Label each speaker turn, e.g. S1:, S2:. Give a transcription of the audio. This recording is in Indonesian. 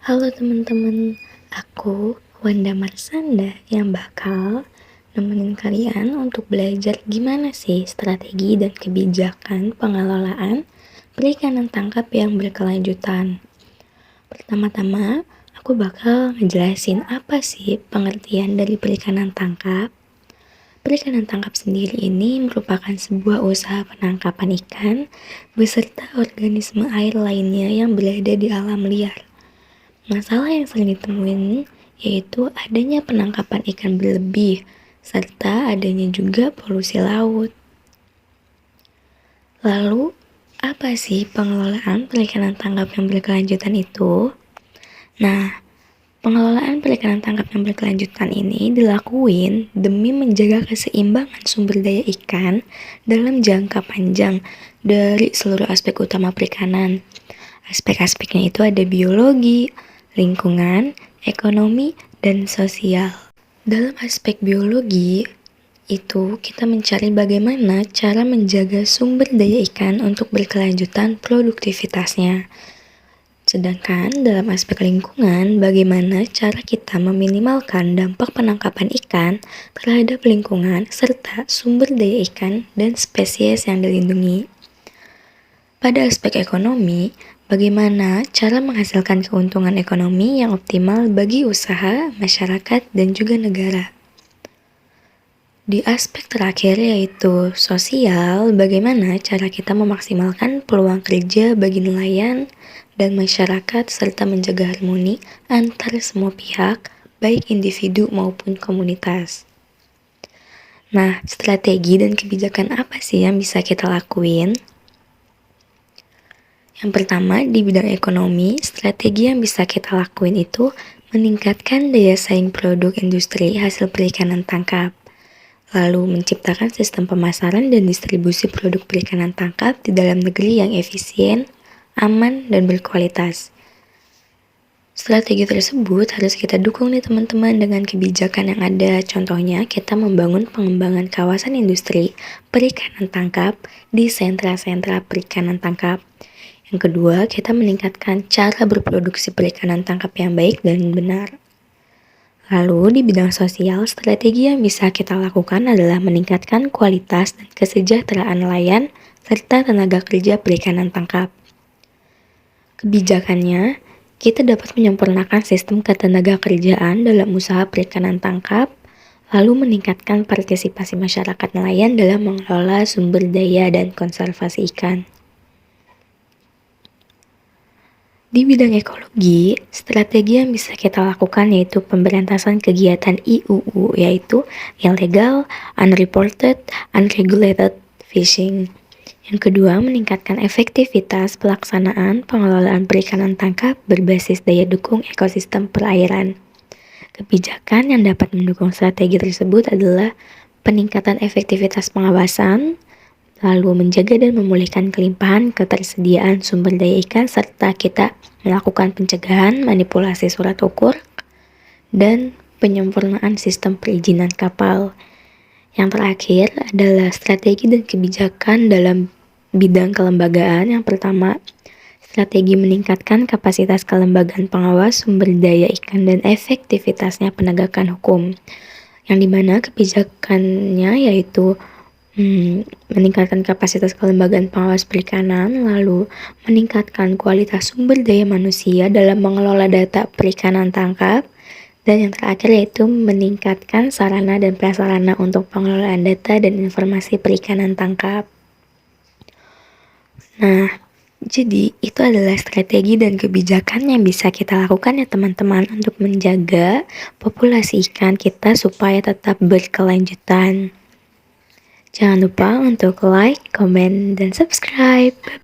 S1: Halo teman-teman, aku Wanda Marsanda yang bakal nemenin kalian untuk belajar gimana sih strategi dan kebijakan pengelolaan perikanan tangkap yang berkelanjutan. Pertama-tama, aku bakal ngejelasin apa sih pengertian dari perikanan tangkap. Perikanan tangkap sendiri ini merupakan sebuah usaha penangkapan ikan beserta organisme air lainnya yang berada di alam liar. Masalah yang sering ditemuin yaitu adanya penangkapan ikan berlebih, serta adanya juga polusi laut. Lalu, apa sih pengelolaan perikanan tangkap yang berkelanjutan itu? Nah, pengelolaan perikanan tangkap yang berkelanjutan ini dilakuin demi menjaga keseimbangan sumber daya ikan dalam jangka panjang dari seluruh aspek utama perikanan. Aspek-aspeknya itu ada biologi, lingkungan, ekonomi, dan sosial. Dalam aspek biologi, itu kita mencari bagaimana cara menjaga sumber daya ikan untuk berkelanjutan produktivitasnya. Sedangkan dalam aspek lingkungan, bagaimana cara kita meminimalkan dampak penangkapan ikan terhadap lingkungan serta sumber daya ikan dan spesies yang dilindungi. Pada aspek ekonomi, bagaimana cara menghasilkan keuntungan ekonomi yang optimal bagi usaha, masyarakat, dan juga negara. Di aspek terakhir yaitu sosial, bagaimana cara kita memaksimalkan peluang kerja bagi nelayan dan masyarakat serta menjaga harmoni antar semua pihak, baik individu maupun komunitas. Nah, strategi dan kebijakan apa sih yang bisa kita lakuin? Yang pertama, di bidang ekonomi, strategi yang bisa kita lakuin itu meningkatkan daya saing produk industri hasil perikanan tangkap, lalu menciptakan sistem pemasaran dan distribusi produk perikanan tangkap di dalam negeri yang efisien, aman, dan berkualitas. Strategi tersebut harus kita dukung nih teman-teman dengan kebijakan yang ada. Contohnya, kita membangun pengembangan kawasan industri perikanan tangkap di sentra-sentra perikanan tangkap. Yang kedua, kita meningkatkan cara berproduksi perikanan tangkap yang baik dan benar. Lalu, di bidang sosial, strategi yang bisa kita lakukan adalah meningkatkan kualitas dan kesejahteraan nelayan serta tenaga kerja perikanan tangkap. Kebijakannya, kita dapat menyempurnakan sistem ketenaga kerjaan dalam usaha perikanan tangkap, lalu meningkatkan partisipasi masyarakat nelayan dalam mengelola sumber daya dan konservasi ikan. Di bidang ekologi, strategi yang bisa kita lakukan yaitu pemberantasan kegiatan IUU, yaitu illegal, unreported, unregulated fishing. Yang kedua, meningkatkan efektivitas pelaksanaan pengelolaan perikanan tangkap berbasis daya dukung ekosistem perairan. Kebijakan yang dapat mendukung strategi tersebut adalah peningkatan efektivitas pengawasan, lalu menjaga dan memulihkan kelimpahan ketersediaan sumber daya ikan, serta kita melakukan pencegahan manipulasi surat ukur dan penyempurnaan sistem perizinan kapal. Yang terakhir adalah strategi dan kebijakan dalam bidang kelembagaan. Yang pertama, strategi meningkatkan kapasitas kelembagaan pengawas sumber daya ikan dan efektivitasnya penegakan hukum, yang dimana kebijakannya yaitu meningkatkan kapasitas kelembagaan pengawas perikanan, lalu meningkatkan kualitas sumber daya manusia dalam mengelola data perikanan tangkap, dan yang terakhir yaitu meningkatkan sarana dan prasarana untuk pengelolaan data dan informasi perikanan tangkap. Nah, jadi itu adalah strategi dan kebijakan yang bisa kita lakukan ya teman-teman untuk menjaga populasi ikan kita supaya tetap berkelanjutan. Jangan lupa untuk like, komen, dan subscribe.